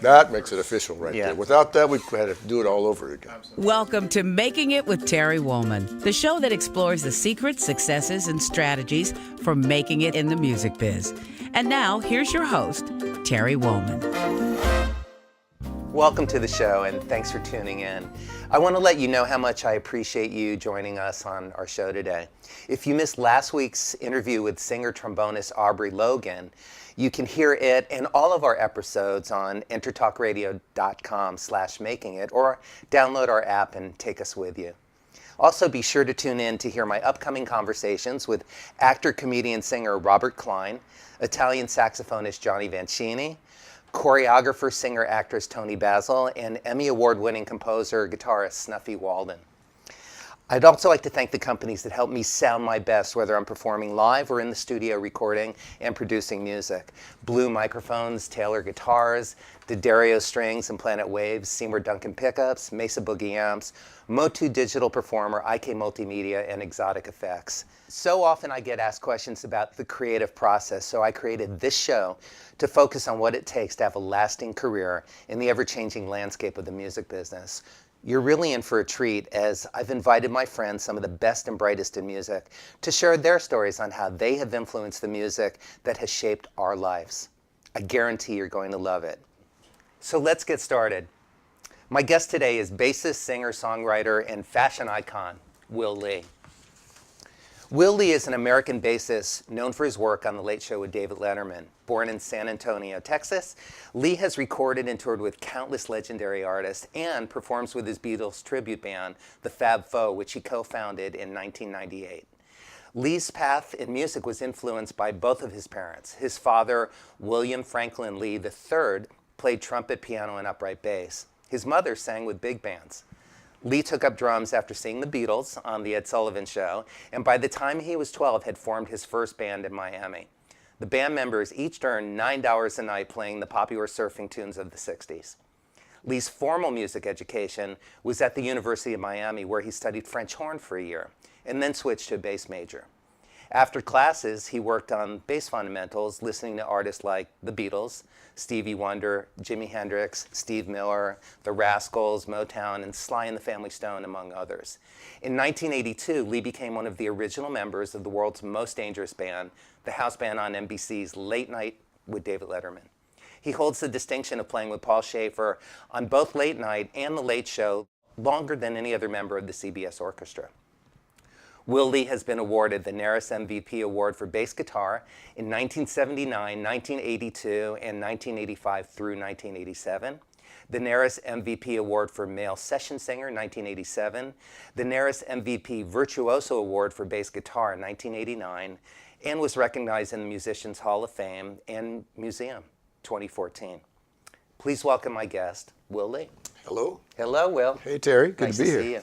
That makes it official right Yeah. there. Without that, we had to do it all over again. Welcome to Making It with Terry Wollman, the show that explores the secrets, successes, and strategies for making it in the music biz. And now, here's your host, Terry Wollman. Welcome to the show, and thanks for tuning in. I want to let you know how much I appreciate you joining us on our show today. If you missed last week's interview with singer-trombonist Aubrey Logan, you can hear it and all of our episodes on entertalkradio.com/makingit, or download our app and take us with you. Also, be sure to tune in to hear my upcoming conversations with actor, comedian, singer Robert Klein, Italian saxophonist Johnny Vancini, choreographer, singer, actress Tony Basil, and Emmy Award-winning composer, guitarist Snuffy Walden. I'd also like to thank the companies that help me sound my best, whether I'm performing live or in the studio recording and producing music. Blue Microphones, Taylor Guitars, D'Addario Strings and Planet Waves, Seymour Duncan Pickups, Mesa Boogie Amps, Motu Digital Performer, IK Multimedia, and Exotic Effects. So often I get asked questions about the creative process, so I created this show to focus on what it takes to have a lasting career in the ever-changing landscape of the music business. You're really in for a treat, as I've invited my friends, some of the best and brightest in music, to share their stories on how they have influenced the music that has shaped our lives. I guarantee you're going to love it. So let's get started. My guest today is bassist, singer, songwriter, and fashion icon, Will Lee. Will Lee is an American bassist known for his work on The Late Show with David Letterman. Born in San Antonio, Texas, Lee has recorded and toured with countless legendary artists and performs with his Beatles tribute band, the Fab Four, which he co-founded in 1998. Lee's path in music was influenced by both of his parents. His father, William Franklin Lee III, played trumpet, piano, and upright bass. His mother sang with big bands. Lee took up drums after seeing the Beatles on The Ed Sullivan Show, and by the time he was 12, had formed his first band in Miami. The band members each earned $9 a night playing the popular surfing tunes of the 60s. Lee's formal music education was at the University of Miami, where he studied French horn for a year, and then switched to a bass major. After classes, he worked on bass fundamentals, listening to artists like the Beatles, Stevie Wonder, Jimi Hendrix, Steve Miller, the Rascals, Motown, and Sly and the Family Stone, among others. In 1982, Lee became one of the original members of the world's most dangerous band, the house band on NBC's Late Night with David Letterman. He holds the distinction of playing with Paul Schaefer on both Late Night and The Late Show longer than any other member of the CBS orchestra. Will Lee has been awarded the NARAS MVP Award for bass guitar in 1979, 1982, and 1985 through 1987. The NARAS MVP Award for Male Session Singer, 1987. The NARAS MVP Virtuoso Award for bass guitar, 1989. And was recognized in the Musicians Hall of Fame and Museum, 2014. Please welcome my guest, Will Lee. Hello. Hello, Will. Hey, Terry. Good Nice to be here. See you.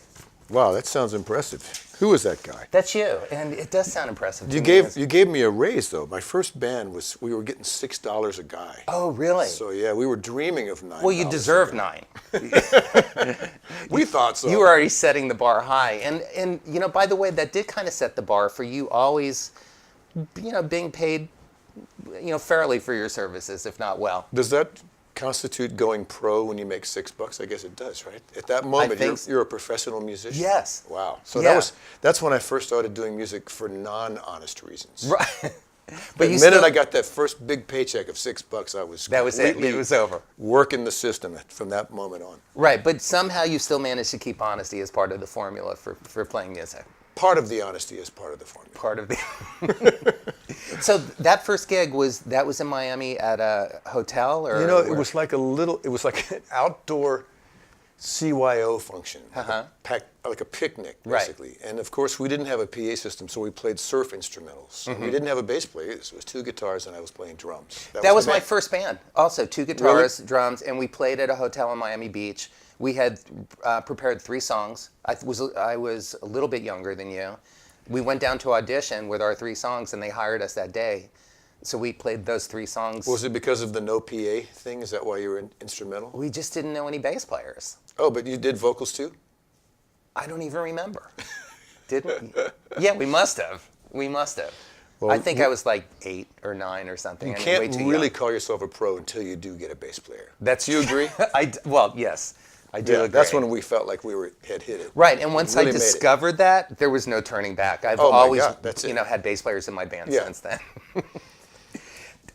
Wow, that sounds impressive. Who is that guy? That's you, and it does sound impressive. You gave me a raise, though. My first band we were getting $6 a guy. Oh, really? So yeah, we were dreaming of $9. Well, you deserve $9. We thought so. You were already setting the bar high, and you know, by the way, that did kind of set the bar for you always, you know, being paid, you know, fairly for your services, if not well. Does that constitute going pro when you make $6? I guess it does, right? At that moment, you're a professional musician. Yes. Wow. So Yeah. that's when I first started doing music for non-honest reasons. Right. But the minute I got that first big paycheck of $6, I was that was it. It was over. Working the system from that moment on. Right, but somehow you still managed to keep honesty as part of the formula for playing music. Part of the honesty is part of the formula. Part of the. So that first gig was in Miami at a hotel, or you know, it was like an outdoor CYO function, like a picnic, basically. Right. And of course, we didn't have a PA system, so we played surf instrumentals. Mm-hmm. We didn't have a bass player. It was 2 guitars, and I was playing drums. That was my first band. Also, 2 guitars, drums, and we played at a hotel on Miami Beach. We had prepared 3 songs. I was a little bit younger than you. We went down to audition with our 3 songs, and they hired us that day. So we played those 3 songs. Was it because of the no PA thing? Is that why you were instrumental? We just didn't know any bass players. Oh, but you did vocals too? I don't even remember. Did we? Yeah, we must have. Well, I think I was like 8 or 9 or something. You I mean, can't way too really young. call yourself a pro until you do get a bass player. Do you agree? Well, yes, I do Yeah, agree. that's when we felt like we had hit it. Right, and once Really I made it. discovered that, there was no turning back. I've Oh my always, God, that's it. had bass players in my band Yeah. since then.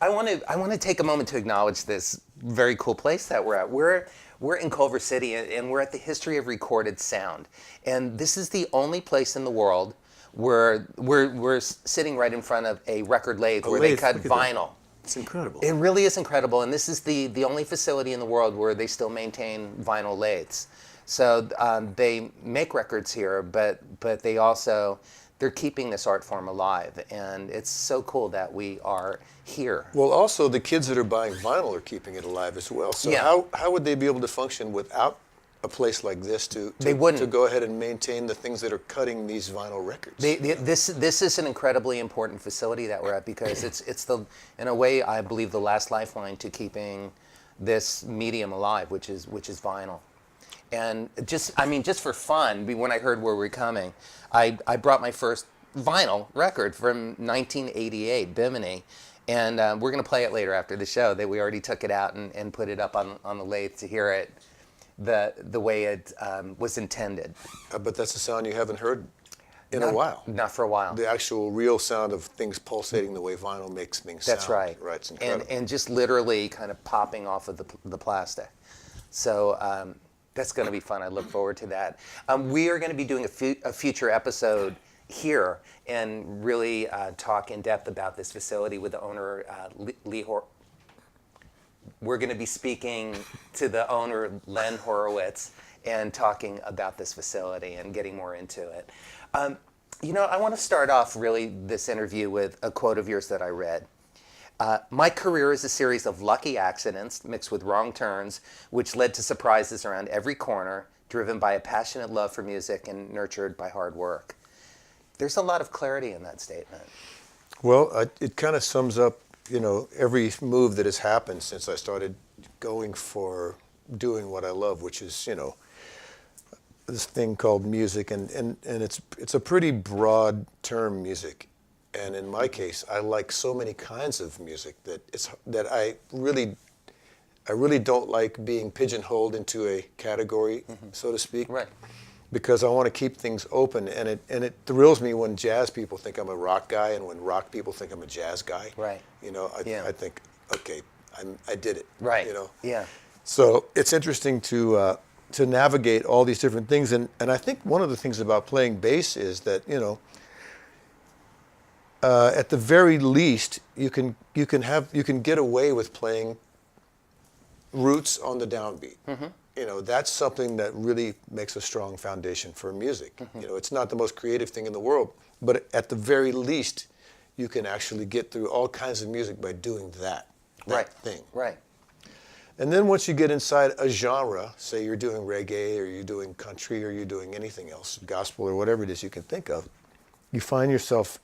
I want to take a moment to acknowledge this very cool place that we're at. We're in Culver City, and we're at the History of Recorded Sound, and this is the only place in the world where we're sitting right in front of a record lathe where they lathe, cut look at that. vinyl. It's incredible. It really is incredible, and this is the only facility in the world where they still maintain vinyl lathes. So they make records here, but they're keeping this art form alive, and it's so cool that we are here. Well, also the kids that are buying vinyl are keeping it alive as well. So Yeah. how would they be able to function without a place like this They wouldn't. to go ahead and maintain the things that are cutting these vinyl records? This is an incredibly important facility that we're at because it's the, in a way, I believe, the last lifeline to keeping this medium alive, which is vinyl. And just for fun, when I heard where we're coming, I brought my first vinyl record from 1988, Bimini, and we're going to play it later after the show. That we already took it out and put it up on the lathe to hear it the way it was intended. But that's a sound you haven't heard in a while. Not for a while. The actual real sound of things pulsating the way vinyl makes things sound. That's right. Right, it's incredible. And just literally kind of popping off of the plastic. So that's going to be fun. I look forward to that. We are going to be doing a future episode here and really talk in depth about this facility with the owner, Lee We're going to be speaking to the owner, Len Horowitz, and talking about this facility and getting more into it. I want to start off really this interview with a quote of yours that I read. My career is a series of lucky accidents mixed with wrong turns, which led to surprises around every corner, driven by a passionate love for music and nurtured by hard work. There's a lot of clarity in that statement. Well, it kind of sums up, every move that has happened since I started going for doing what I love, which is, this thing called music, and it's a pretty broad term, music. And in my case, I like so many kinds of music that I really don't like being pigeonholed into a category, so to speak. Right. Because I want to keep things open, and it thrills me when jazz people think I'm a rock guy, and when rock people think I'm a jazz guy. Right. I think, okay, I did it. Right. Yeah. So it's interesting to navigate all these different things, and I think one of the things about playing bass is that at the very least you can get away with playing roots on the downbeat. That's something that really makes a strong foundation for music. It's not the most creative thing in the world, but at the very least, you can actually get through all kinds of music by doing that thing. Right. And then once you get inside a genre, say you're doing reggae or you're doing country or you're doing anything else, gospel or whatever it is you can think of, you find yourself,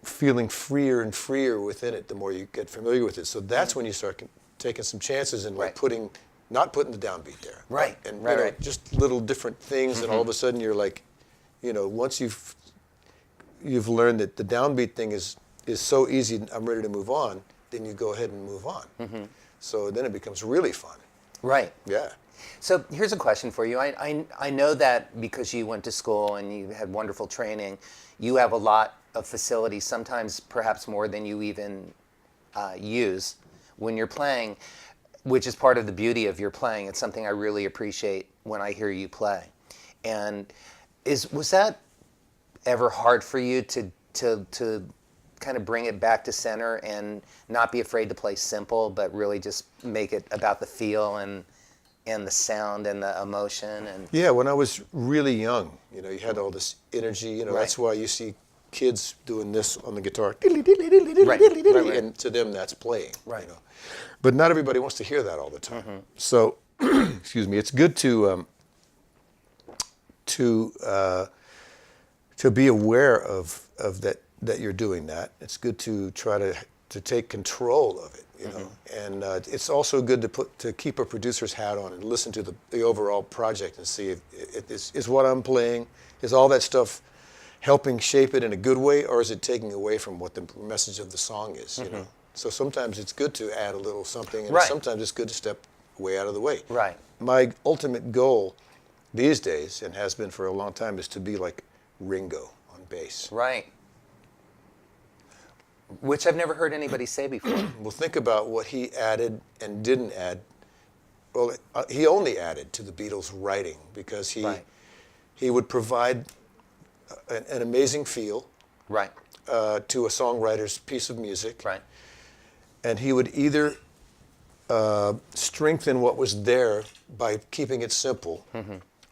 feeling freer and freer within it the more you get familiar with it. So that's when you start taking some chances and not putting the downbeat there. Right. And Right. just little different things, and all of a sudden you're like, once you've learned that the downbeat thing is so easy, I'm ready to move on, then you go ahead and move on. So then it becomes really fun. Right. Yeah. So here's a question for you. I know that because you went to school and you had wonderful training, you have a lot of facilities, sometimes perhaps more than you even use when you're playing, which is part of the beauty of your playing. It's something I really appreciate when I hear you play. And was that ever hard for you to kind of bring it back to center and not be afraid to play simple, but really just make it about the feel and the sound and the emotion? And Yeah, when I was really young, you had all this energy. That's why you see kids doing this on the guitar, Right. and to them that's playing. Right. But not everybody wants to hear that all the time. So, excuse me, it's good to be aware of that you're doing that. It's good to try to take control of it, and it's also good to keep a producer's hat on and listen to the overall project and see if is what I'm playing, is all that stuff helping shape it in a good way, or is it taking away from what the message of the song is? You know. So sometimes it's good to add a little something, and Right. sometimes it's good to step way out of the way. Right. My ultimate goal these days, and has been for a long time, is to be like Ringo on bass. Right. Which I've never heard anybody say before. Well, think about what he added and didn't add. Well, he only added to the Beatles' writing because he Right. he would provide an amazing feel Right. to a songwriter's piece of music, Right. and he would either strengthen what was there by keeping it simple,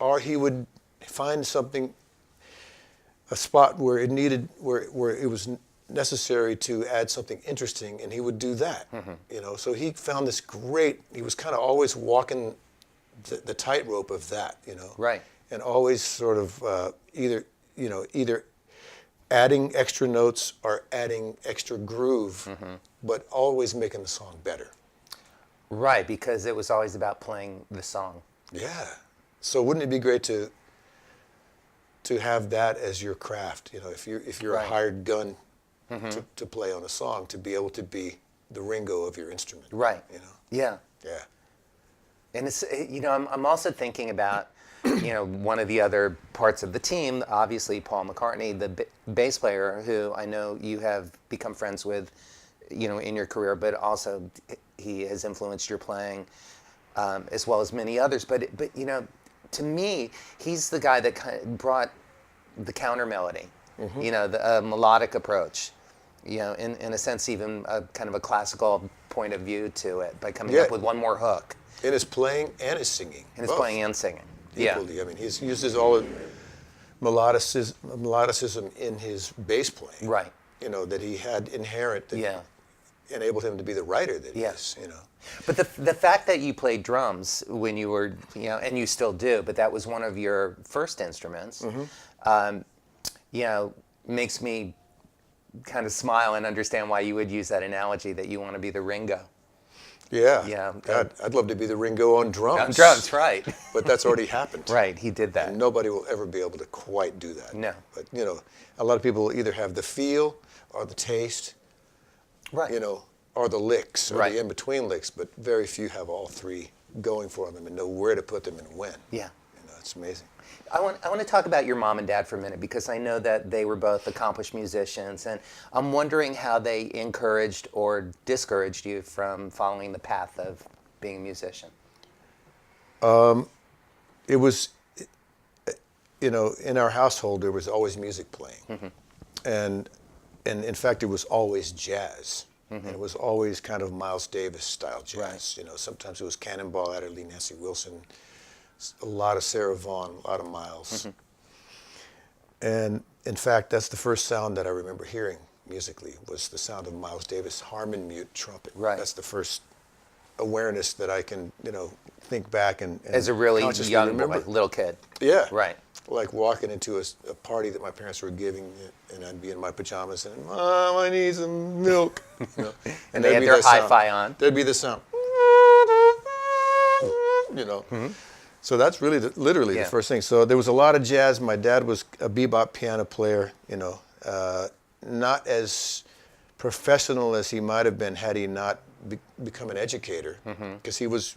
or he would find something, a spot where it needed, where it was necessary to add something interesting, and he would do that. You know, so he found this great. He was kind of always walking the tightrope of that. You know, Right. and always sort of either adding extra notes or adding extra groove, but always making the song better. Right, because it was always about playing the song. Yeah. So wouldn't it be great to have that as your craft? You know, if you're Right. a hired gun to play on a song, to be able to be the Ringo of your instrument. Right. You know. Yeah. Yeah. And it's, you know, I'm also thinking about, you know, one of the other parts of the team, obviously Paul McCartney, the bass player, who I know you have become friends with, you know, in your career, but also he has influenced your playing, as well as many others. But you know, to me, he's the guy that kind of brought the counter melody, you know, the melodic approach, you know, in a sense, even a kind of a classical point of view to it by coming Yeah. up with one more hook. In his playing and his singing. And his both. playing and singing. Equally. I mean, he uses all the melodicism in his bass playing. Right. You know, that he had inherent that Yeah. enabled him to be the writer that he Yeah. is, you know. But the fact that you played drums when you were, you know, and you still do, but that was one of your first instruments, you know, makes me kind of smile and understand why you would use that analogy that you want to be the Ringo. Yeah. Yeah. God, I'd love to be the Ringo on drums. On drums, right. But that's already happened. Right, he did that. And nobody will ever be able to quite do that. No. But, you know, a lot of people will either have the feel or the taste, Right. you know, or the licks or Right. the in-between licks, but very few have all three going for them and know where to put them and when. Yeah. You know, it's amazing. I want to talk about your mom and dad for a minute because I know that they were both accomplished musicians, and I'm wondering how they encouraged or discouraged you from following the path of being a musician. It was, you know, in our household there was always music playing, and in fact it was always jazz, and it was always kind of Miles Davis style jazz. Right. You know, sometimes it was Cannonball Adderley, Nancy Wilson, a lot of Sarah Vaughan, a lot of Miles, and in fact that's the first sound that I remember hearing musically was the sound of Miles Davis Harmon mute trumpet. Right. That's the first awareness that I can, you know, think back and As a really consciously young remember. boy, little kid. Yeah. Right. Like walking into a party that my parents were giving, and I'd be in my pajamas and, Mom, I need some milk. You know? And they there'd had be their that sound. hi-fi on. There'd be the sound. You know. So that's really literally Yeah. the first thing. So there was a lot of jazz. My dad was a bebop piano player, you know, not as professional as he might have been had he not become an educator, because he was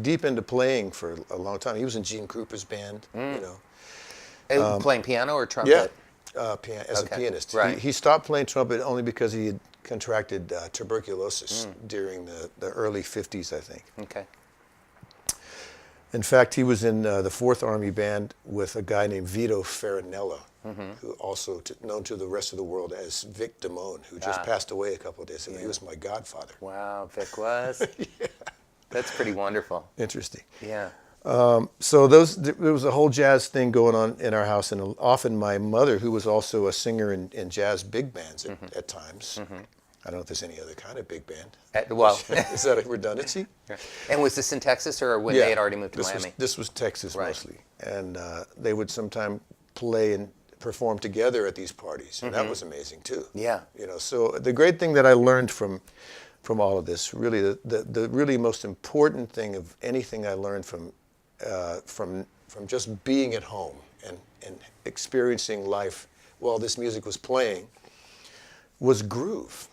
deep into playing for a long time. He was in Gene Krupa's band, you know. Playing piano or Yeah, trumpet? as Okay, a pianist. right. He stopped playing trumpet only because he had contracted tuberculosis during the early 50s, I think. Okay. In fact, he was in the 4th Army Band with a guy named Vito Farinella, who also known to the rest of the world as Vic Damone, who just passed away a couple of days ago. He was my godfather. Wow, Vic was? That's pretty wonderful. Interesting. Yeah. So there was a whole jazz thing going on in our house, and often my mother, who was also a singer in jazz big bands at times. I don't know if there's any other kind of big band. Well, Is that a redundancy? and was this in Texas or when they had already moved to this Miami? this was Texas Right. mostly, and they would sometimes play and perform together at these parties, and that was amazing too. Yeah. You know, so the great thing that I learned from all of this, really, the really most important thing of anything I learned from just being at home and experiencing life while this music was playing was groove.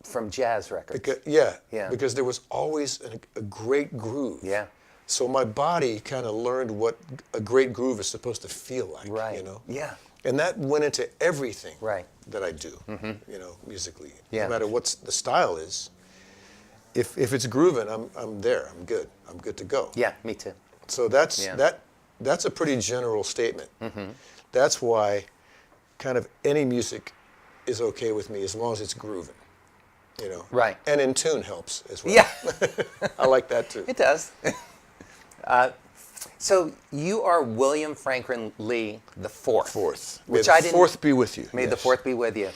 From jazz records. Yeah. Because there was always a great groove. Yeah. So my body kind of learned what a great groove is supposed to feel like. Right. You know. Yeah. And that went into everything. Right. That I do. You know, musically. Yeah. No matter what the style is. If it's grooving, I'm there. I'm good. I'm good to go. Yeah. Me too. So that's a pretty general statement. That's why kind of any music is okay with me as long as it's grooving, you know. Right. And in tune helps as well. Yeah. I like that too. It does. So you are William Franklin Lee the Fourth. Fourth. Which May I the didn't. fourth be with you. May the Yes. Fourth be with you.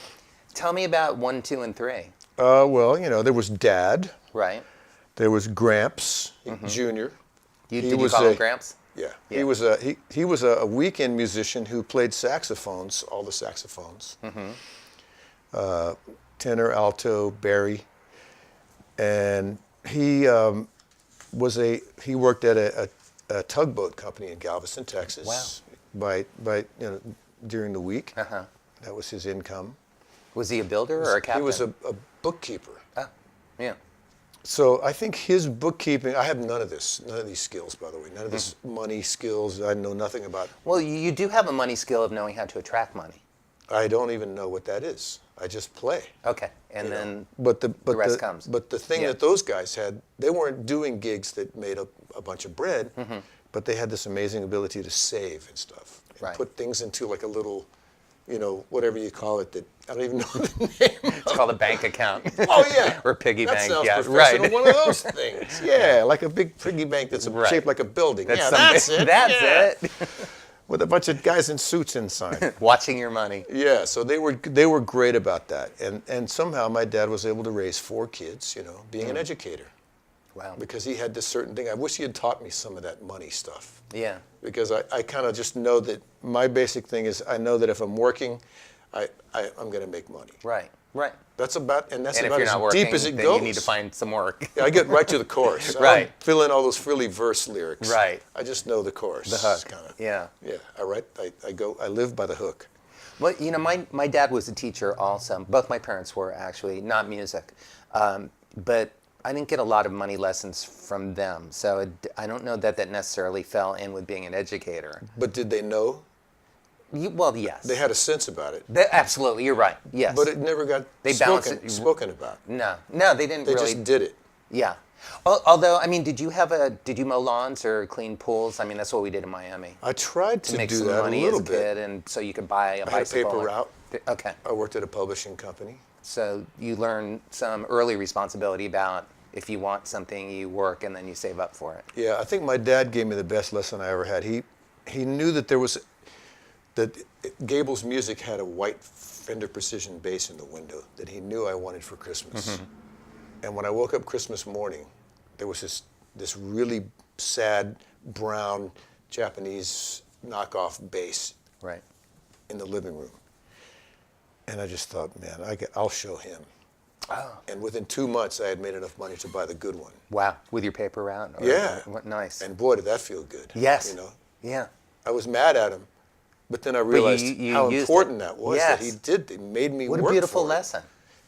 Tell me about 1, 2, and 3. Well, you know, there was Dad. Right. There was Gramps Jr. Did you call him Gramps? Yeah. Yeah. He was a weekend musician who played saxophones, all the saxophones. Tenor, alto, bari, and he worked at a tugboat company in Galveston, Texas. Wow. By during the week. Uh-huh. That was his income. Was he a builder or a captain? He was a bookkeeper. Oh, yeah. So I think his bookkeeping, I have none of these skills, by the way, none of this money skills. I know nothing about. Well, you do have a money skill of knowing how to attract money. I don't even know what that is. I just play. Okay, and then the rest comes. But the thing that those guys had, they weren't doing gigs that made up a bunch of bread, but they had this amazing ability to save and stuff, and Right. put things into like a little, you know, whatever you call it. That I don't even know the name. It's called a bank account. Oh yeah, or piggy that bank. Sounds Yeah, professional. right. One of those things. Yeah, like a big piggy bank that's shaped like a building. That's it. That's it. With a bunch of guys in suits inside. Watching your money. Yeah, so they were great about that, and somehow my dad was able to raise 4 kids, you know, being an educator. Wow. Because he had this certain thing. I wish he had taught me some of that money stuff. Yeah. Because I kind of just know that my basic thing is I know that if I'm working, I'm going to make money. Right. Right. That's about And if about you're as not working, deep as it then goes. you need to find some work. I get right to the chorus. I Right. don't fill in all those frilly verse lyrics. Right. I just know the chorus. The hook. Kinda. Yeah. Yeah. I live by the hook. Well, you know, my dad was a teacher also. Both my parents were actually, not music. But I didn't get a lot of money lessons from them. So I don't know that necessarily fell in with being an educator. But did they know? Well, yes. They had a sense about it. Absolutely, you're right. Yes. But it never got spoken about. No, they didn't They really. just did it. Yeah. Although, I mean, did you mow lawns or clean pools? I mean, that's what we did in Miami. I tried to Make do some that money a little as a bit. kid, and so you could buy a I had a bicycle. paper route. Okay. I worked at a publishing company. So you learn some early responsibility about if you want something, you work and then you save up for it. Yeah, I think my dad gave me the best lesson I ever had. He knew that that Gable's Music had a white Fender Precision bass in the window that he knew I wanted for Christmas. And when I woke up Christmas morning, there was this really sad brown Japanese knockoff bass Right. in the living room. And I just thought, man, I'll show him. Oh. And within 2 months, I had made enough money to buy the good one. Wow. With your paper route? Yeah. Nice. And boy, did that feel good. Yes. You know, Yeah. I was mad at him, but then I realized you how used important it. that was. Yes. That he did. It made me What work a beautiful for it. lesson.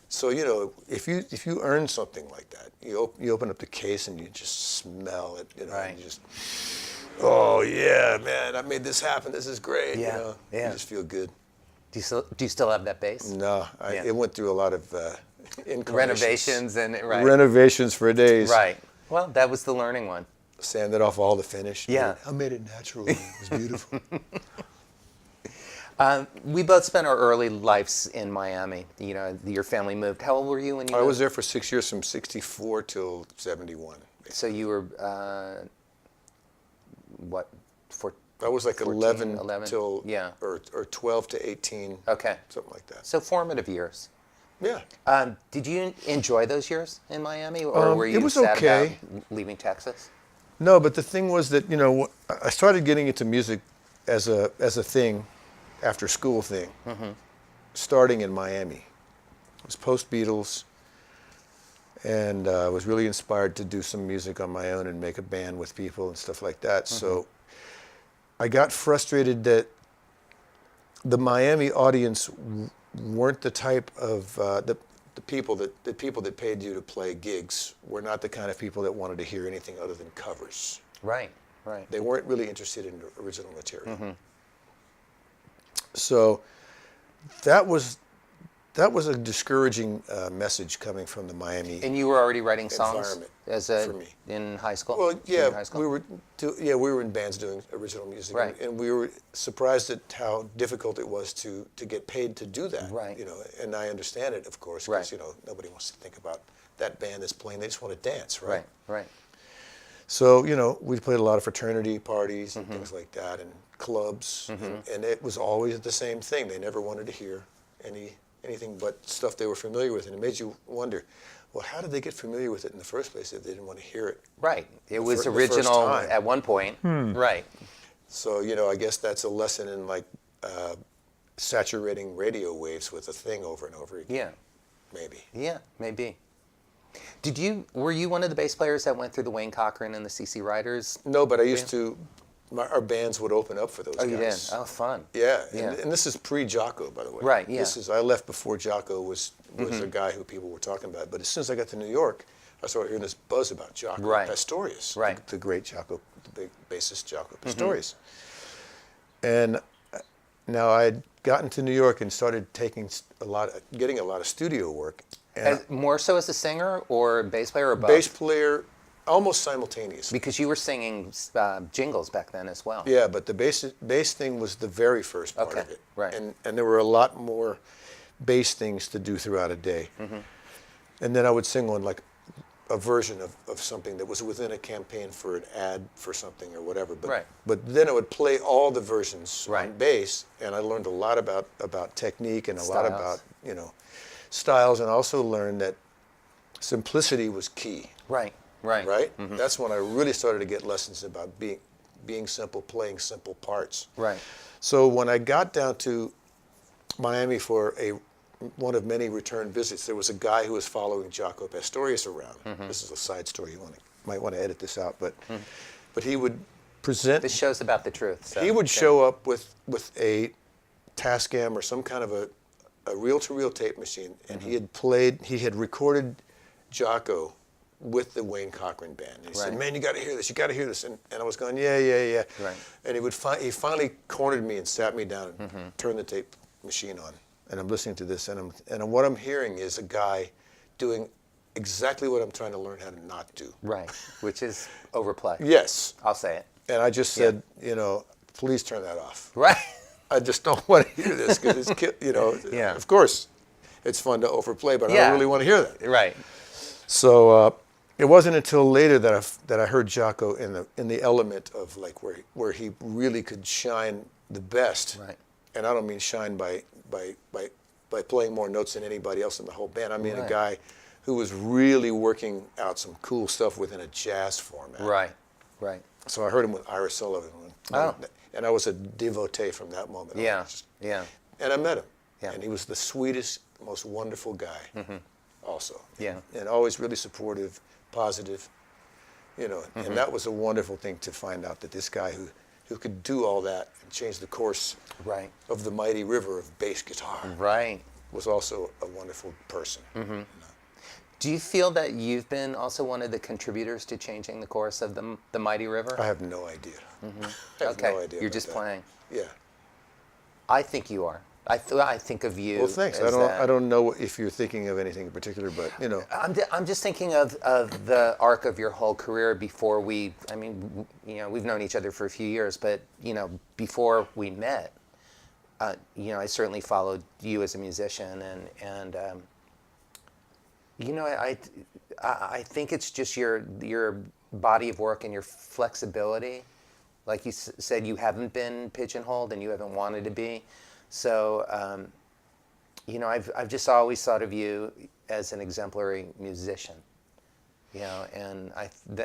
So you know, if you earn something like that, you open up the case and you just smell it. You know, Right. and you just, oh yeah, man, I made this happen. This is great. Yeah. You know, Yeah. you just feel good. Do you still have that bass? No, Yeah. it went through a lot of incarnations. Renovations and right. Renovations for days. Right. Well, that was the learning one. Sanded off all the finish. Yeah. I made it natural. It was beautiful. We both spent our early lives in Miami. You know, your family moved. How old were you when you I moved? was there for 6 years, from 64 till 71. So you were, what, I was like 14, 11 till, yeah. or 12 to 18. Okay. Something like that. So formative years. Yeah. Did you enjoy those years in Miami, or were you it was sad okay. about leaving Texas? No, but the thing was that, you know, I started getting into music as a thing, after school thing, starting in Miami. It was post-Beatles, and I was really inspired to do some music on my own and make a band with people and stuff like that. So I got frustrated that the Miami audience weren't the type of the people that paid you to play gigs were not the kind of people that wanted to hear anything other than covers. Right, right. They weren't really interested in original material. So that was a discouraging message coming from the Miami. And you were already writing songs for me. in high school? Well, yeah, high school? we were in bands doing original music, Right. and we were surprised at how difficult it was to get paid to do that. Right. You know, and I understand it, of course, Right. because you know nobody wants to think about that band that's playing; they just want to dance, right? Right, right. So you know, we played a lot of fraternity parties and things like that, and clubs, and it was always the same thing. They never wanted to hear anything but stuff they were familiar with, and it made you wonder, well, how did they get familiar with it in the first place if they didn't want to hear it? Right. It was the first original time. at one point. Right. So, you know, I guess that's a lesson in like saturating radio waves with a thing over and over again. Yeah. Maybe. Yeah, maybe. Were you one of the bass players that went through the Wayne Cochran and the CC Riders? No, but I used to, our bands would open up for those guys. Oh, you did? Oh, fun. Yeah, Yeah. and this is pre-Jocko, by the way. Right, yeah. I left before Jocko was a guy who people were talking about. But as soon as I got to New York, I started hearing this buzz about Jocko Right. Pastorius, Right. the great Jocko, the big bassist Jocko Pastorius. And now I had gotten to New York and started getting a lot of studio work. And More so as a singer or bass player or both? bass player, almost simultaneously. Because you were singing jingles back then as well. Yeah, but the bass thing was the very first part Okay, of it. right. And there were a lot more bass things to do throughout a day. And then I would sing on like a version of something that was within a campaign for an ad for something or whatever. But, Right. but then I would play all the versions Right. on bass, and I learned a lot about technique and a lot Styles. about, you know, styles, and also learned that simplicity was key. Right, right. Right? That's when I really started to get lessons about being simple, playing simple parts. Right. So when I got down to Miami for one of many return visits, there was a guy who was following Jocko Pastorius around. This is a side story. You might want to edit this out, but he would present. This show's about the truth. So, He would okay. show up with a Tascam or some kind of a reel-to-reel tape machine, and he had recorded Jocko with the Wayne Cochran band. And he said, Right. "Man, you got to hear this. You got to hear this." And I was going, "Yeah." Right. And he finally cornered me and sat me down and turned the tape machine on. And I'm listening to this, and what I'm hearing is a guy doing exactly what I'm trying to learn how to not do. Right, which is overplay. Yes. I'll say it. And I just said, you know, please turn that off. Right. I just don't want to hear this because you know, Yeah. of course, it's fun to overplay, but I Yeah. don't really want to hear that. Right. So it wasn't until later that I heard Jocko in the element of like where he really could shine the best. Right. And I don't mean shine by playing more notes than anybody else in the whole band. I mean Right. a guy who was really working out some cool stuff within a jazz format. Right. Right. So I heard him with Ira Sullivan. Oh. And I was a devotee from that moment. on. Yeah. Yeah. And I met him. Yeah. And he was the sweetest, most wonderful guy also. Yeah. And always really supportive, positive, you know. And that was a wonderful thing to find out that this guy who could do all that and change the course Right. of the mighty river of bass guitar Right. was also a wonderful person. You know. Do you feel that you've been also one of the contributors to changing the course of the mighty river? I have no idea. I have Okay. no idea You're about just that. playing. Yeah. I think you are. I think of you. Well, thanks. as that. I don't know if you're thinking of anything in particular, but you know. I'm just thinking of the arc of your whole career before we've known each other for a few years, but, you know, before we met, you know, I certainly followed you as a musician, and you know, I think it's just your body of work and your flexibility. Like you said, you haven't been pigeonholed and you haven't wanted to be. So, you know, I've just always thought of you as an exemplary musician. You know, and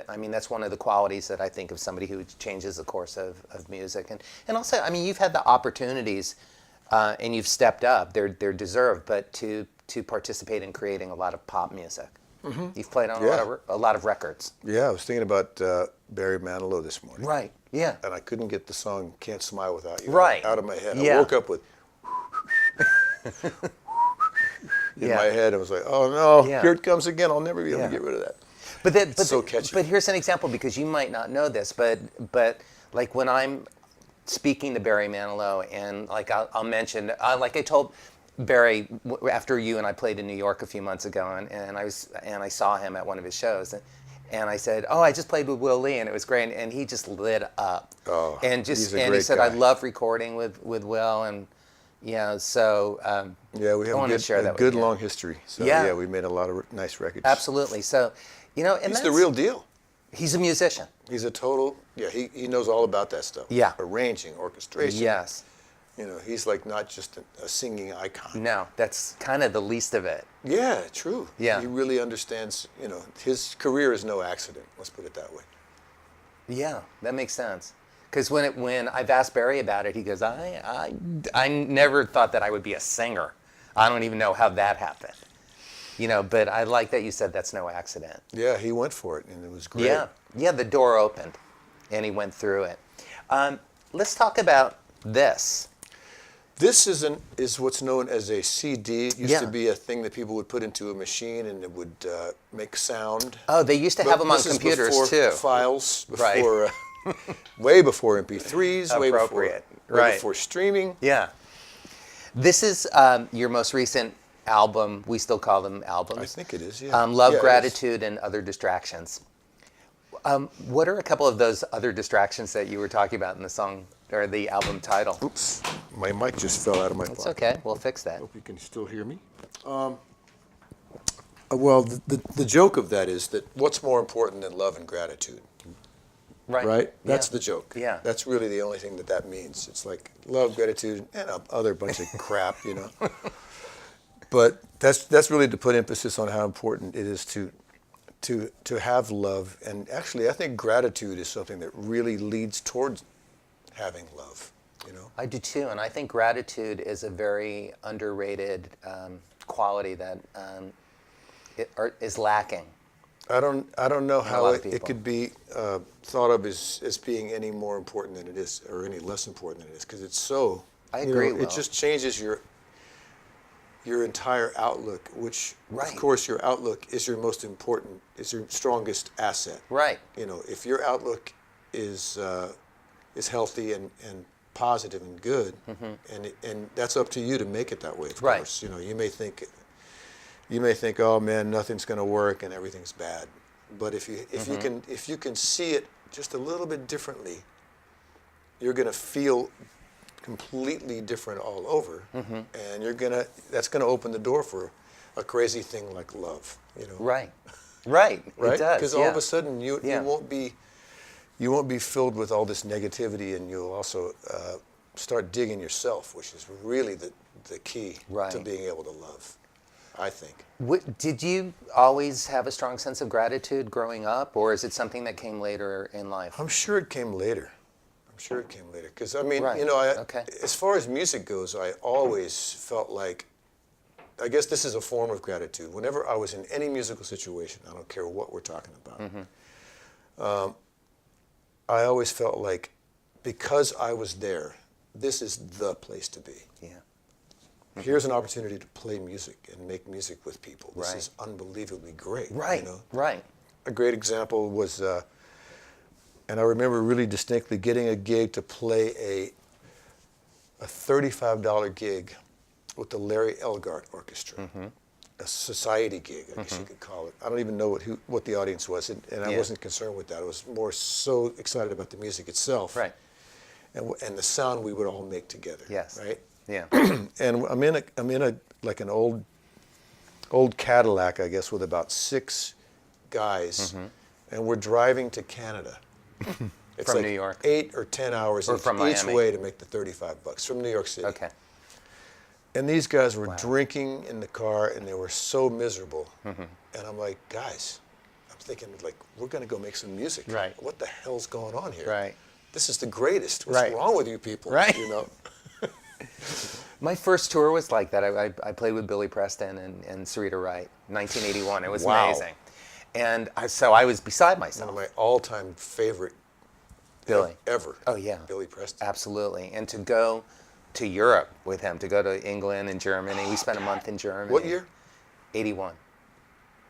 I mean, that's one of the qualities that I think of somebody who changes the course of music. And also, I mean, you've had the opportunities and you've stepped up. They're deserved, but to participate in creating a lot of pop music. You've played on a lot of records. Yeah, I was thinking about Barry Manilow this morning. Right. Yeah. And I couldn't get the song "Can't Smile Without You" Right. out of my head. Yeah. I woke up with in my head. I was like, oh no, Yeah. here it comes again. I'll never be able to get rid of that. But so catchy. But here's an example, because you might not know this, but like when I'm speaking to Barry Manilow, and like I'll mention, like I told Barry after you and I played in New York a few months ago, and I saw him at one of his shows, and I said, oh, I just played with Will Lee, and it was great, and he just lit up. Oh, and he's a he great said, guy. I love recording with Will, and so Yeah, we I have wanted to share a that with good you. long history. So Yeah. yeah, we made a lot of nice records. Absolutely. So, and He's that's the real deal. He's a musician. He's a total, he knows all about that stuff. Yeah. Arranging, orchestration. Yes. He's like not just a singing icon. No, that's kind of the least of it. Yeah, true. Yeah. He really understands, his career is no accident, let's put it that way. Yeah, that makes sense. Because when I've asked Barry about it, he goes, I never thought that I would be a singer. I don't even know how that happened. But I like that you said that's no accident. Yeah, he went for it, and it was great. Yeah, the door opened, and he went through it. Let's talk about this. This is what's known as a CD. It used Yeah. to be a thing that people would put into a machine, and it would make sound. Oh, they used to have them on This is computers before too. Files, Right. before, way before MP3s, way Appropriate. way before streaming. Yeah. This is your most recent album. We still call them albums. I think it is, yeah. Love, Yeah, it is. Gratitude, and Other Distractions. What are a couple of those other distractions that you were talking about in the song or the album title? Oops, my mic just fell out of my It's pocket. okay. We'll fix that. Hope you can still hear me. Well, the joke of that is that what's more important than love and gratitude? Right? That's the joke. Yeah. That's really the only thing that means. It's like love, gratitude, and other bunch of crap, But that's really to put emphasis on how important it is to have love. And actually, I think gratitude is something that really leads towards having love, I do too, and I think gratitude is a very underrated quality that is lacking. I don't know how lot of it people. could be thought of as being any more important than it is, or any less important than it is, because it's so. I agree, Will. It just changes your entire outlook, which Right. of course your outlook is your most important, is your strongest asset. Right. If your outlook is healthy and positive and good, and that's up to you to make it that way. Of Right. course, you may think, oh man, nothing's going to work and everything's bad. But if you can see it just a little bit differently, you're going to feel completely different all over, and that's going to open the door for a crazy thing like love. Right. Right? It does. Because all of a sudden you Yeah. you won't be filled with all this negativity, and you'll also start digging yourself, which is really the key to Right. being able to love, I think. Did you always have a strong sense of gratitude growing up, or is it something that came later in life? I'm sure it came later. Because I mean, Right. Okay. as far as music goes, I always felt like, I guess this is a form of gratitude. Whenever I was in any musical situation, I don't care what we're talking about, I always felt like, because I was there, this is the place to be. Yeah. Here's an opportunity to play music and make music with people. This Right. is unbelievably great. Right. Right. A great example was, and I remember really distinctly getting a gig to play a $35 gig with the Larry Elgart Orchestra, a society gig, I guess you could call it. I don't even know what the audience was, and I Yeah. wasn't concerned with that. I was more so excited about the music itself, Right. and the sound we would all make together. Yes. Right. Yeah. And I'm in a like an old Cadillac, I guess, with about 6 guys, and we're driving to Canada. It's From like New York. 8 or 10 hours Or each, from each Miami. way to make the $35 from New York City. Okay. And these guys were drinking in the car, and they were so miserable. And I'm like, guys, I'm thinking like, we're gonna go make some music. Right. What the hell's going on here? Right. This is the greatest. What's Right. wrong with you people? Right. My first tour was like that. I played with Billy Preston and Sarita Wright, 1981. It was Wow. amazing. And so I was beside myself. One of my all-time favorite Billy. ever. Oh, yeah. Billy Preston. Absolutely. And to go to Europe with him, to go to England and Germany. We spent a month in Germany. What year? 81.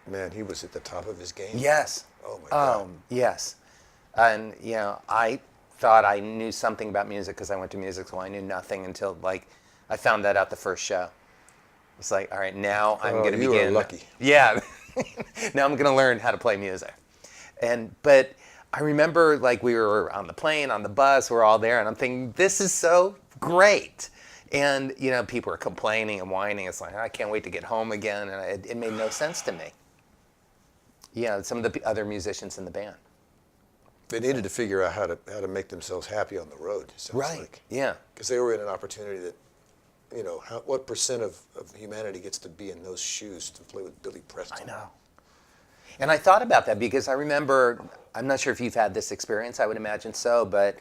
Man, he was at the top of his game. Yes. Oh my God. Yes. And, you know, I thought I knew something about music because I went to music school. I knew nothing until, like, I found that out the first show. It's like, all right, now I'm going to begin. You are lucky. Yeah. Now I'm going to learn how to play music. But I remember, like, we were on the plane, on the bus, we're all there, and I'm thinking, this is so great. And, you know, people were complaining and whining. It's like, I can't wait to get home again. And it made no sense to me. Yeah, some of the other musicians in the band. They needed to figure out how to make themselves happy on the road. It sounds Right. like. Yeah. Because they were in an opportunity that, you know, what percent of humanity gets to be in those shoes to play with Billy Preston? I know. And I thought about that because I remember, I'm not sure if you've had this experience, I would imagine so, but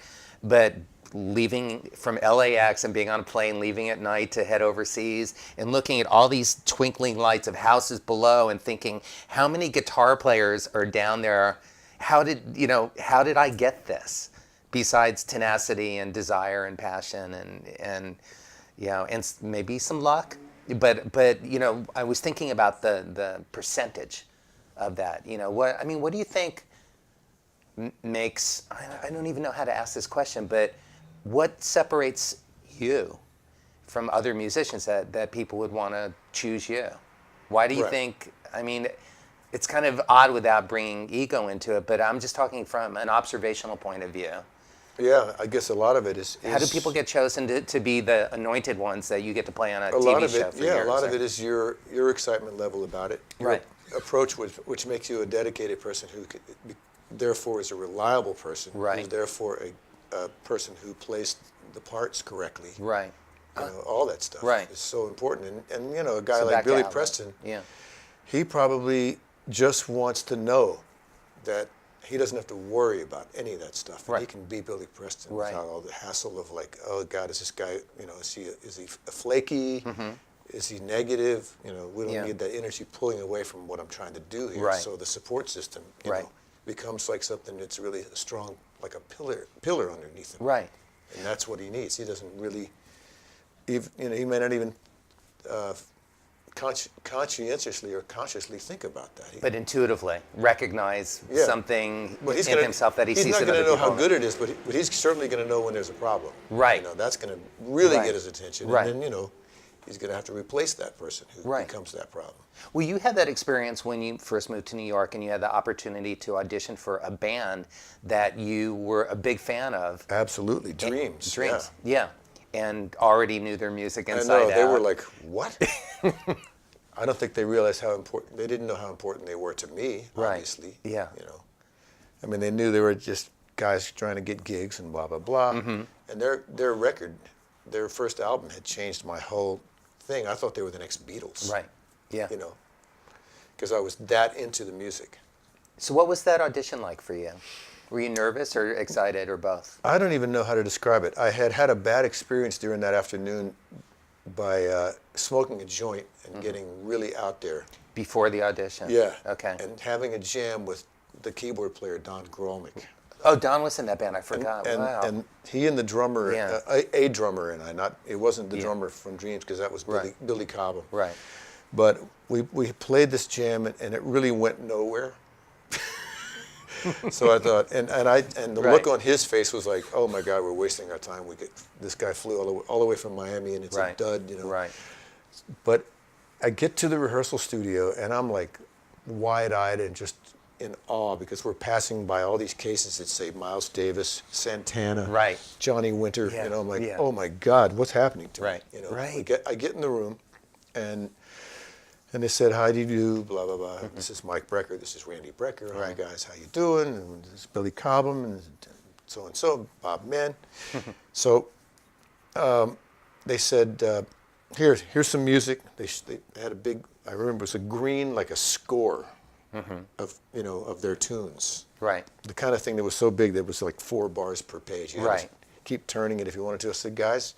leaving from LAX and being on a plane, leaving at night to head overseas and looking at all these twinkling lights of houses below and thinking, how many guitar players are down there? How did I get this? Besides tenacity and desire and passion and you know, and maybe some luck. But you know, I was thinking about the percentage of that. You know, what do you think makes, I don't even know how to ask this question, but what separates you from other musicians that people would want to choose you? Why do you think, I mean, it's kind of odd without bringing ego into it, but I'm just talking from an observational point of view. Yeah, I guess a lot of it is How do people get chosen to be the anointed ones that you get to play on a lot TV of show it, for yeah, years? a lot of it is your excitement level about it. Your Right. approach, which makes you a dedicated person who therefore is a reliable person. Right. Who's therefore a person who plays the parts correctly. Right. You know, all that stuff Right. is so important. And you know, a guy So like back to Billy Alan. Preston, Yeah. he probably just wants to know that he doesn't have to worry about any of that stuff. And Right. he can be Billy Preston Right. without all the hassle of like, oh God, is this guy, you know, is he flaky? Is he negative? You know, we don't Yeah. need that energy pulling away from what I'm trying to do here. Right. So the support system, you Right. know, becomes like something that's really strong, like a pillar underneath him. Right. And that's what he needs. He doesn't really, you know, he may not even conscientiously or consciously think about that. But intuitively recognize Yeah. something Well, in himself that he sees in other people. He's not going to know how good it is, but he's certainly going to know when there's a problem. Right. You know, that's going to really Right. get his attention. Right. And then, you know, he's going to have to replace that person who Right. becomes that problem. Well, you had that experience when you first moved to New York and you had the opportunity to audition for a band that you were a big fan of. Absolutely. Dreams. Dreams. Yeah. And already knew their music I inside know. out. They were like, what? I don't think they realized how important, they didn't know how important they were to me, Right. obviously. Yeah. You know, I mean, they knew they were just guys trying to get gigs and blah, blah, blah. And their record, their first album had changed my whole thing. I thought they were the next Beatles. Right. Yeah. You know, because I was that into the music. So what was that audition like for you? Were you nervous or excited or both? I don't even know how to describe it. I had a bad experience during that afternoon by smoking a joint and getting really out there. Before the audition? Yeah. Okay. And having a jam with the keyboard player, Don Grolmick. Oh, Don was in that band. I forgot. Wow. And he and the drummer, Yeah. a drummer and I, it wasn't the Yeah. drummer from Dreams because that was Right. Billy Cobham. Right. But we played this jam and it really went nowhere. So I thought, and the Right. look on his face was like, oh my God, we're wasting our time. This guy flew all the way from Miami and it's Right. a dud, you know. Right. But I get to the rehearsal studio and I'm like wide-eyed and just in awe because we're passing by all these cases that say Miles Davis, Santana, Right. Johnny Winter. Yeah. You know, I'm like, Yeah. oh my God, what's happening to Right. me? You know, Right. I get in the room and they said, how do you do, blah, blah, blah. This is Mike Brecker, this is Randy Brecker. Hi Right. guys, how you doing? And this is Billy Cobham and so, Bob Mann. So they said, here's some music. They had a big, I remember it was a green, like a score of their tunes. Right. The kind of thing that was so big that it was like 4 bars per page. You had to Right. keep turning it if you wanted to. I said, guys,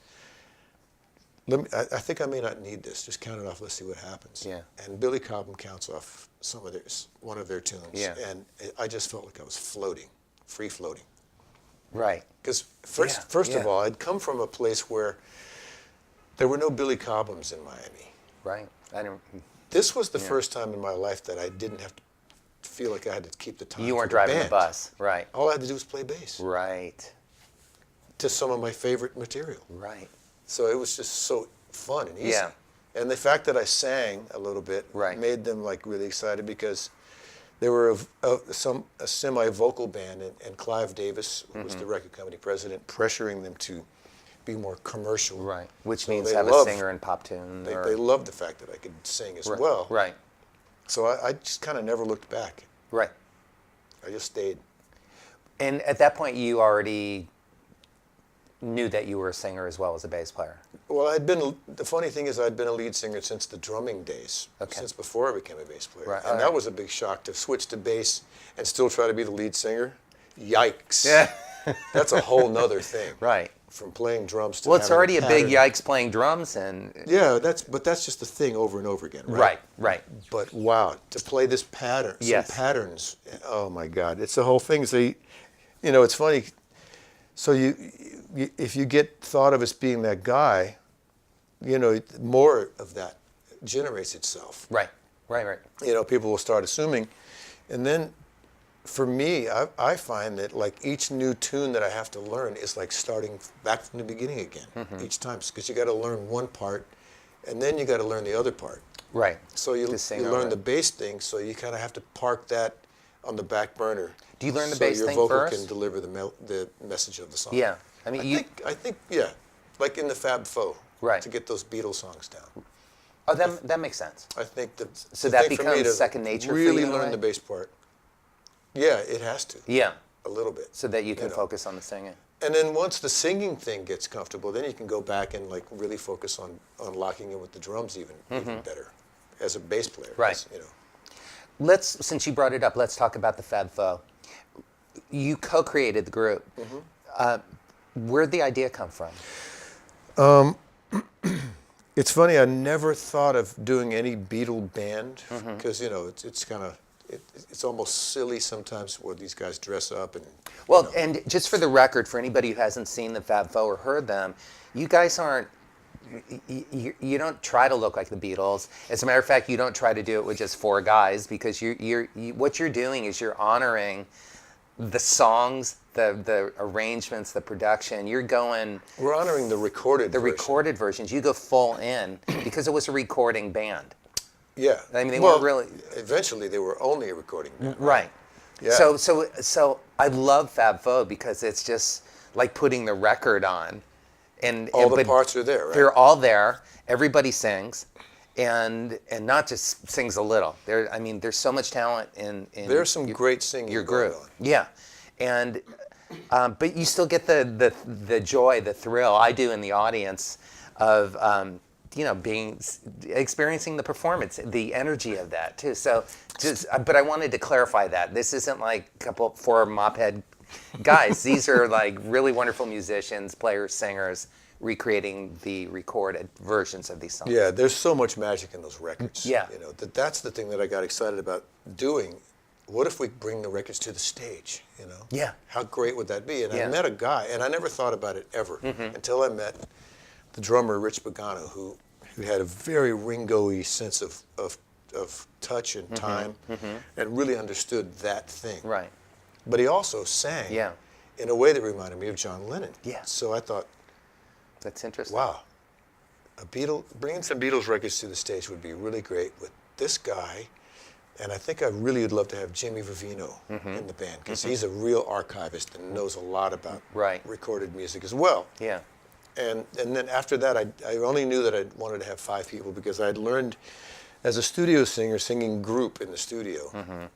I think I may not need this. Just count it off. Let's see what happens. Yeah. And Billy Cobham counts off one of their tunes. Yeah. And I just felt like I was floating, free floating. Right. Because first Yeah. of all, I'd come from a place where There were no Billy Cobhams in Miami. Right. I didn't. This was the first time in my life that I didn't have to feel like I had to keep the time. You weren't for the driving the band. bus, right? All I had to do was play bass Right. to some of my favorite material. Right. So it was just so fun and easy. Yeah. And the fact that I sang a little bit Right. made them like really excited because they were a semi-vocal band, and Clive Davis, who was the record company president, pressuring them to be more commercial. Right. Which So means they have a loved- singer in pop tune. They, or, they loved the fact that I could sing as right. well. Right. So I just kind of never looked back. Right. I just stayed. And at that point, you already knew that you were a singer as well as a bass player. Well, the funny thing is I'd been a lead singer since the drumming days, since before I became a bass player. Right. And that was a big shock to switch to bass and still try to be the lead singer. Yikes. Yeah. That's a whole nother thing. Right. From playing drums to Well, it's having already a big pattern. yikes playing drums and. Yeah, that's just the thing over and over again, right? Right. Right. But wow, to play this pattern, Yes. some patterns, oh my God, it's the whole thing. So, it's funny. So if you get thought of as being that guy, more of that generates itself. Right. Right. Right. People will start assuming, and then for me, I find that like each new tune that I have to learn is like starting back from the beginning again each time, because you got to learn one part, and then you got to learn the other part. Right. So you To sing learn over the it. bass thing, so you kind of have to park that on the back burner. Do you learn the so bass your thing vocal first? can deliver the message of the song. Yeah. I mean, I think yeah, like in the Fab Four, Right. to get those Beatles songs down. Oh, that makes sense. I think So the that thing for me becomes to second nature for really you in a learn way? the bass part. Yeah, it has to. Yeah. A little bit. So that you can know. focus on the singing. And then once the singing thing gets comfortable, then you can go back and like really focus on locking in with the drums even better as a bass player. Right. Since you brought it up, let's talk about the Fab Four. You co-created the group. Where'd the idea come from? It's funny, I never thought of doing any Beatle band because, it's kind of, it's almost silly sometimes where these guys dress up and. Well, and just for the record, for anybody who hasn't seen the Fab Four or heard them, you guys aren't, you don't try to look like the Beatles. As a matter of fact, you don't try to do it with just four guys, because what you're doing is you're honoring the songs, the arrangements, the production. You're going. We're honoring the recorded version. Recorded versions. You go full in because it was a recording band. Yeah. I mean, they weren't really. Eventually, they were only a recording band. Right. Yeah. So I love Fab Four because it's just like putting the record on, and All the but parts are there, right? They're all there. Everybody sings, and not just sings a little. There's so much talent in There's some great singing your going group. on. Yeah, and but you still get the joy, the thrill. I do in the audience of experiencing the performance, the energy of that too. So but I wanted to clarify that this isn't like four mophead guys. These are like really wonderful musicians, players, singers, recreating the recorded versions of these songs. Yeah, there's so much magic in those records. Yeah. That's the thing that I got excited about doing. What if we bring the records to the stage, Yeah. How great would that be? And Yeah. I met a guy, and I never thought about it ever until I met the drummer, Rich Pagano, who had a very Ringo-y sense of touch and time and really understood that thing. Right. But he also sang Yeah. in a way that reminded me of John Lennon. Yeah. So I thought, That's interesting. wow, bringing some Beatles records to the stage would be really great with this guy. And I think I really would love to have Jimmy Vivino in the band, because he's a real archivist and knows a lot about Right. recorded music as well. Yeah. And then after that, I only knew that I wanted to have 5 people, because I'd learned as a studio singer, singing group in the studio,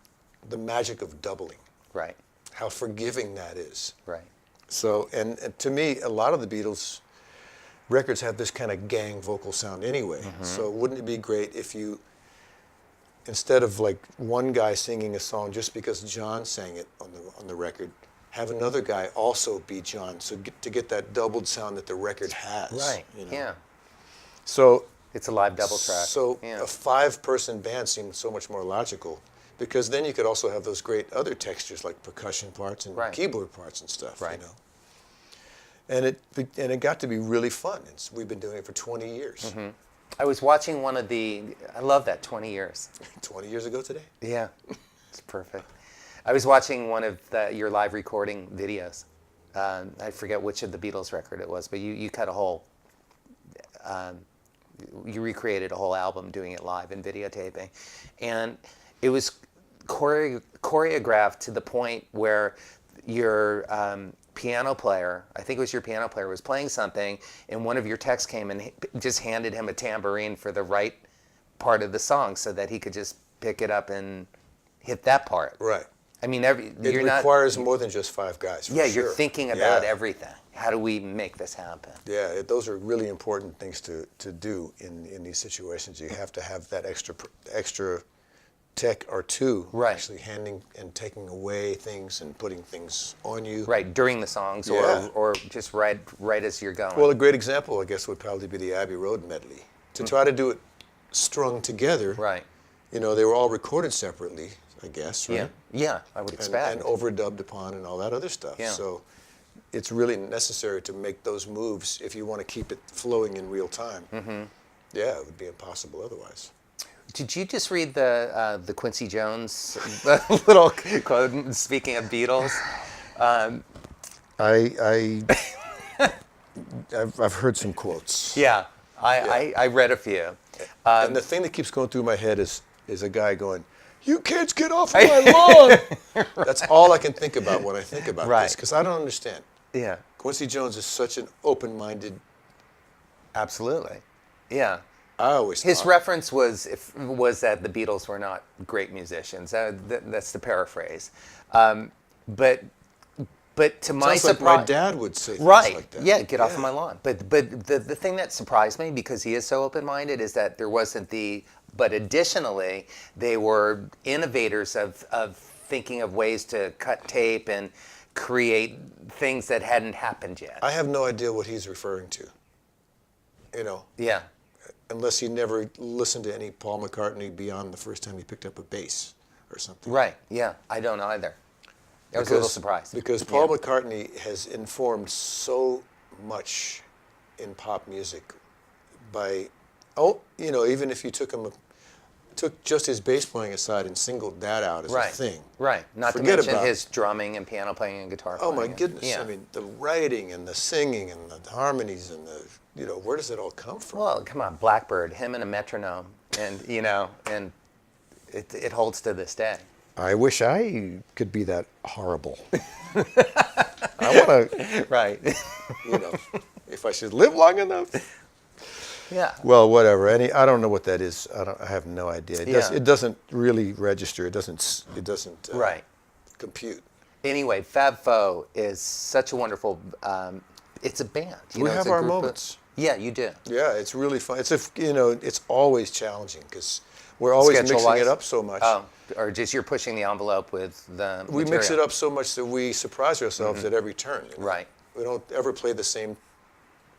the magic of doubling, Right. how forgiving that is. Right. So, and to me, a lot of the Beatles records have this kind of gang vocal sound anyway. So wouldn't it be great if you, instead of like one guy singing a song just because John sang it on the record, have another guy also be John, so to get that doubled sound that the record has. Right. Yeah. So It's a live double track. So yeah. a 5-person band seemed so much more logical, because then you could also have those great other textures like percussion parts and Right. keyboard parts and stuff. Right. And it got to be really fun. We've been doing it for 20 years. I was watching I love that, 20 years. 20 years ago today? Yeah, it's perfect. I was watching one of your live recording videos. I forget which of the Beatles record it was, but you cut a whole, you recreated a whole album doing it live and videotaping. And it was choreographed to the point where your piano player, I think it was your piano player, was playing something, and one of your techs came and just handed him a tambourine for the right part of the song so that he could just pick it up and hit that part. Right. I mean, it requires more than just 5 guys. Yeah, sure. You're thinking about everything. How do we make this happen? Yeah, those are really important things to do in these situations. You have to have that extra tech or two, actually handing and taking away things and putting things on you. Right, during the songs or just right as you're going. Well, a great example, I guess, would probably be the Abbey Road medley. To try to do it strung together, right. They were all recorded separately, I guess, right? Yeah, I would expect. And overdubbed upon and all that other stuff. Yeah. So it's really necessary to make those moves if you want to keep it flowing in real time. Yeah, it would be impossible otherwise. Did you just read the Quincy Jones little quote? Speaking of Beatles, I've heard some quotes. Yeah, I read a few. And the thing that keeps going through my head is a guy going, "You kids get off my lawn!" That's all I can think about when I think about this, because I don't understand. Yeah, Quincy Jones is such an open-minded. Absolutely. Yeah. I always his thought. reference was that the Beatles were not great musicians. That's the paraphrase. But to my Sounds like surprise, my dad would say things right? like that. Yeah, get off of my lawn. But the thing that surprised me, because he is so open-minded, is that there wasn't But additionally, they were innovators of thinking of ways to cut tape and create things that hadn't happened yet. I have no idea what he's referring to. Yeah. Unless he never listened to any Paul McCartney beyond the first time he picked up a bass or something. Right. Yeah. I don't either. I was a little surprised. Because Paul McCartney has informed so much in pop music by, even if you took just his bass playing aside and singled that out as a thing. Right. Not Forget to mention about his drumming and piano playing and guitar playing. Oh my goodness. Yeah. I mean, the writing and the singing and the harmonies and where does it all come from? Well, come on, Blackbird, him and a metronome, and and it holds to this day. I wish I could be that horrible. I want to, Right. if I should live long enough. Yeah. Well, whatever. I don't know what that is. I have no idea. It doesn't really register. It doesn't compute. Anyway, Fab Four is such a wonderful. It's a band. We have our moments. Yeah, you do. Yeah, it's really fun. It's always challenging because we're always mixing it up so much. Oh, or just you're pushing the envelope with the We mix it up so much that we surprise ourselves at every turn. Right. We don't ever play the same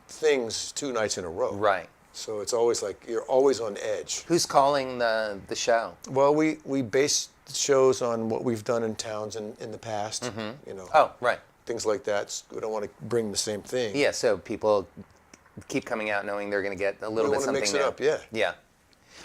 things 2 nights in a row. Right. So it's always like you're always on edge. Who's calling the show? Well, we base shows on what we've done in towns in the past. Oh, right. Things like that. We don't want to bring the same thing. Yeah, so people keep coming out knowing they're going to get a little bit something new. We want to mix it up, yeah. Yeah.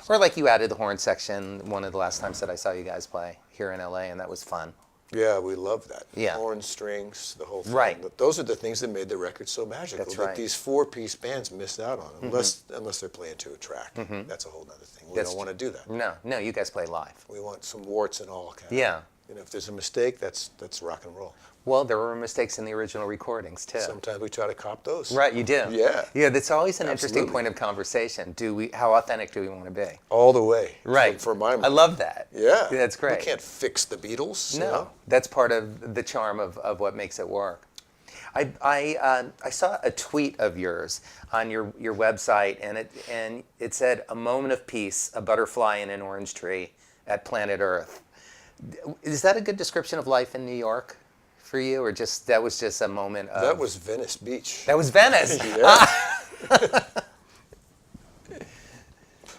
Or like you added the horn section one of the last times that I saw you guys play here in LA, and that was fun. Yeah, we love that. Yeah. Horns, strings, the whole thing. Right. Those are the things that made the record so magical. That's that right. these 4-piece bands missed out on, unless they're playing to a track. That's a whole other thing. We don't want to do that. No, you guys play live. We want some warts and all. Yeah. If there's a mistake, that's rock and roll. Well, there were mistakes in the original recordings too. Sometimes we try to cop those. Right, you do. Yeah. Yeah, that's always an Absolutely. interesting point of conversation. How authentic do we want to be? All the way. Right. For my money. I love that. Yeah. That's great. We can't fix the Beatles. No, that's part of the charm of what makes it work. I saw a tweet of yours on your website, and it said, "A moment of peace, a butterfly in an orange tree at planet Earth." Is that a good description of life in New York for you, or that was just a moment of... That was Venice Beach. That was Venice. Yeah.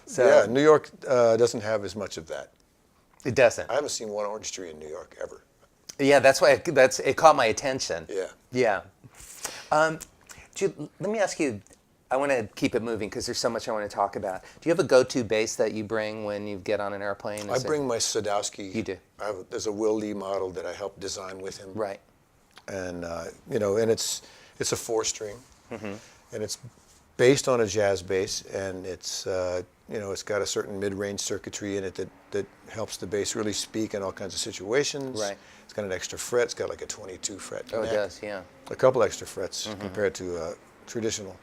So, yeah, New York doesn't have as much of that. It doesn't. I haven't seen one orange tree in New York ever. Yeah, that's why it caught my attention. Yeah. Yeah. Let me ask you, I want to keep it moving because there's so much I want to talk about. Do you have a go-to bass that you bring when you get on an airplane? I bring my Sadowski. You do? There's a Will Lee model that I helped design with him. Right. And, and it's a 4-string. And it's based on a jazz bass, and it's, it's got a certain mid-range circuitry in it that helps the bass really speak in all kinds of situations. Right. It's got an extra fret. It's got like a 22 fret Oh, neck. it does, yeah. A couple extra frets compared to traditional.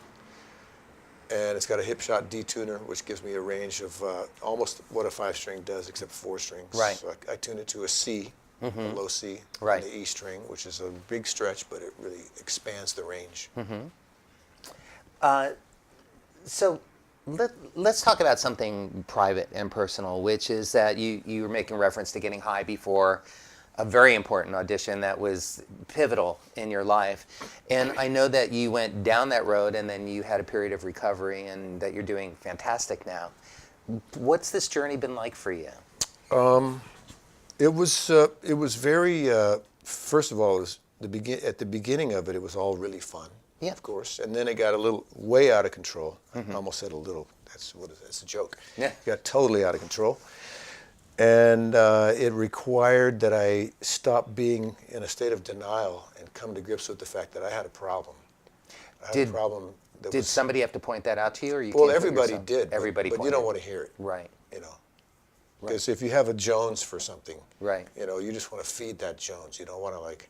And it's got a hip shot detuner, which gives me a range of almost what a 5-string does, except 4 strings. Right. So I tune it to a C, a low C, Right. on the E string, which is a big stretch, but it really expands the range. So let's talk about something private and personal, which is that you were making reference to getting high before a very important audition that was pivotal in your life. And I know that you went down that road and then you had a period of recovery and that you're doing fantastic now. What's this journey been like for you? It was very, first of all, it was at the beginning of it, it was all really fun. Yeah. Of course. And then it got a little way out of control. I almost said a little. That's a joke. Yeah. It got totally out of control. And it required that I stop being in a state of denial and come to grips with the fact that I had a problem. I had a problem. Did somebody have to point that out to you? Or you Well, came to it everybody yourself? did. Everybody but you pointed. don't want to hear it. Right. Because if you have a Jones for something, Right. You just want to feed that Jones. You don't want to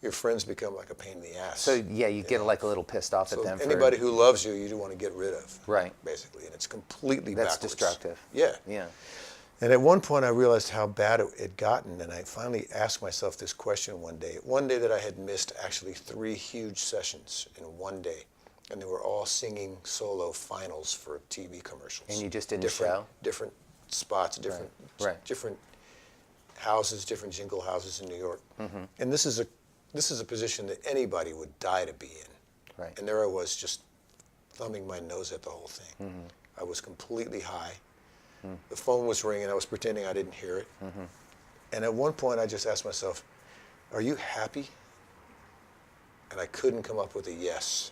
your friends become like a pain in the ass. So yeah, you get like a little pissed off at So them. anybody who loves you, you do want to get rid of. Right. Basically, and it's completely That's backwards. destructive. Yeah. Yeah. And at one point, I realized how bad it had gotten, and I finally asked myself this question one day. One day that I had missed actually 3 huge sessions in one day, and they were all singing solo finals for TV commercials. And you just didn't different, show? Different spots, different houses, different jingle houses in New York. And this is a position that anybody would die to be in. Right. And there I was, just thumbing my nose at the whole thing. I was completely high. The phone was ringing. I was pretending I didn't hear it. And at one point, I just asked myself, "Are you happy?" And I couldn't come up with a yes.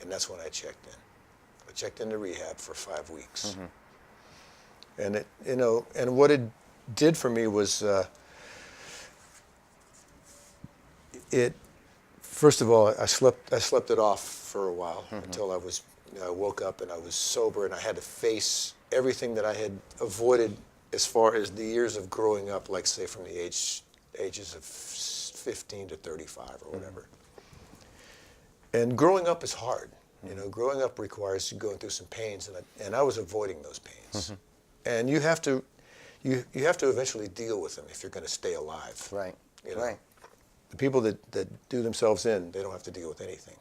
And that's when I checked in. I checked into rehab for 5 weeks. And it, and what it did for me was, first of all, I slept it off for a while until I woke up and I was sober and I had to face everything that I had avoided as far as the years of growing up, like say from the ages of 15 to 35 or whatever. And growing up is hard. Growing up requires you going through some pains, and I was avoiding those pains. And you have to eventually deal with them if you're going to stay alive. Right. Right. The people that do themselves in, they don't have to deal with anything.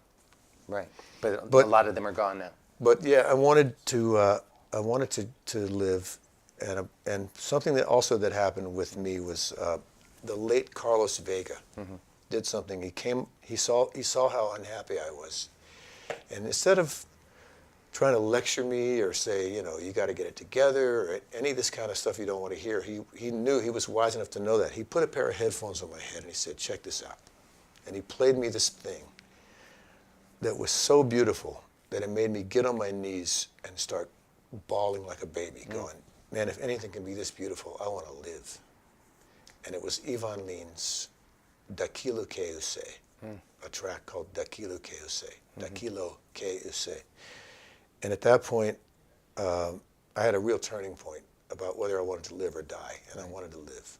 Right. But a lot of them are gone now. But yeah, I wanted to live, and something that happened with me was the late Carlos Vega did something. He saw how unhappy I was, and instead of trying to lecture me or say, you got to get it together, or any of this kind of stuff you don't want to hear, he knew, he was wise enough to know that. He put a pair of headphones on my head and he said, "Check this out," and he played me this thing that was so beautiful that it made me get on my knees and start bawling like a baby, going, "Man, if anything can be this beautiful, I want to live." And it was Ivan Lin's Daquilo que eu sei, a track called Daquilo que eu sei, Daquilo que eu sei. And at that point, I had a real turning point about whether I wanted to live or die, and I wanted to live.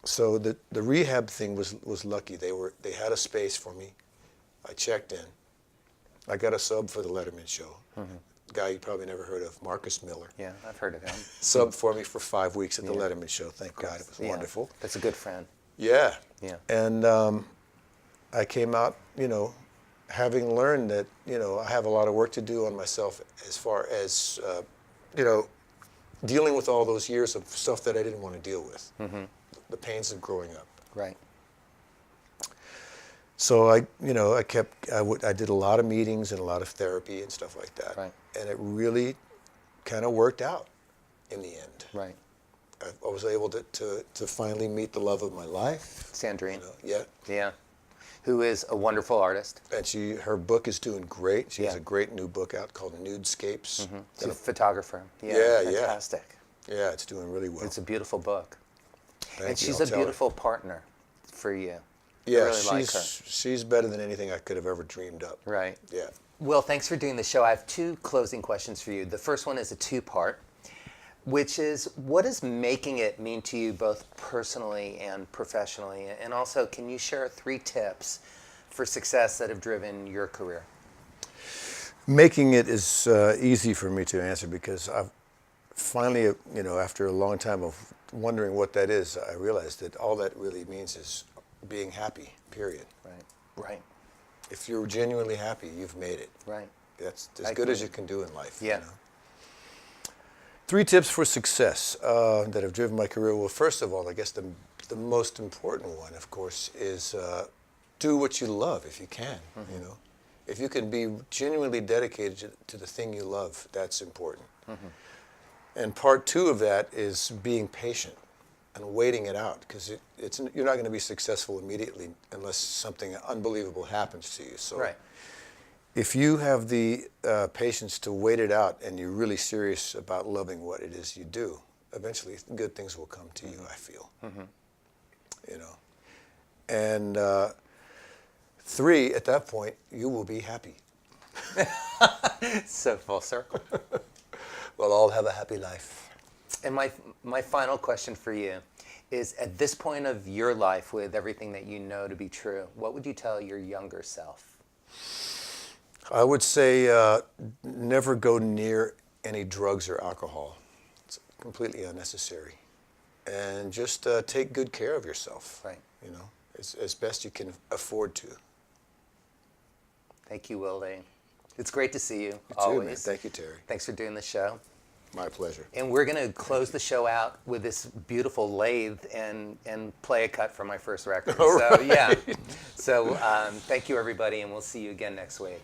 So the rehab thing was lucky. They had a space for me. I checked in. I got a sub for the Letterman show. A guy you probably never heard of, Marcus Miller. Yeah, I've heard of him. Subbed for me for 5 weeks at the Letterman show. Thank God, it was wonderful. That's a good friend. Yeah. Yeah. And I came out, having learned that, I have a lot of work to do on myself as far as, dealing with all those years of stuff that I didn't want to deal with. The pains of growing up. Right. So I did a lot of meetings and a lot of therapy and stuff like that. Right. And it really kind of worked out in the end. Right. I was able to finally meet the love of my life. Sandrine. Yeah. Yeah. who is a wonderful artist. And her book is doing great. She has Yeah. a great new book out called Nudescapes. She's a photographer. Yeah, fantastic. Yeah, it's doing really well. It's a beautiful book. Thank And you, she's I'll a tell her. beautiful partner for you. Yeah, I really like her. she's better than anything I could have ever dreamed up. Right. Yeah. Will, thanks for doing the show. I have 2 closing questions for you. The first one is a 2-part, which is, what does making it mean to you both personally and professionally? And also, can you share 3 tips for success that have driven your career? Making it is easy for me to answer because I've finally, after a long time of wondering what that is, I realized that all that really means is being happy, period. Right. If you're genuinely happy, you've made it. Right. That's as good as you can do in life. Yeah. 3 tips for success that have driven my career. Well, first of all, I guess the most important one, of course, is do what you love if you can. If you can be genuinely dedicated to the thing you love, that's important. And part 2 of that is being patient and waiting it out, because you're not going to be successful immediately unless something unbelievable happens to you. So Right. if you have the patience to wait it out and you're really serious about loving what it is you do, eventually good things will come to you, I feel. And 3, at that point, you will be happy. So full circle. We'll all have a happy life. And my final question for you is, at this point of your life, with everything that you know to be true, what would you tell your younger self? I would say never go near any drugs or alcohol. It's completely unnecessary. And just take good care of yourself. Right. As best you can afford to. Thank you, Will Lane. It's great to see you, You always. too, man. Thank you, Terry. Thanks for doing the show. My pleasure. And we're going to close the show out with this beautiful lathe and play a cut from my first record. All So, right. yeah. So, thank you, everybody, and we'll see you again next week.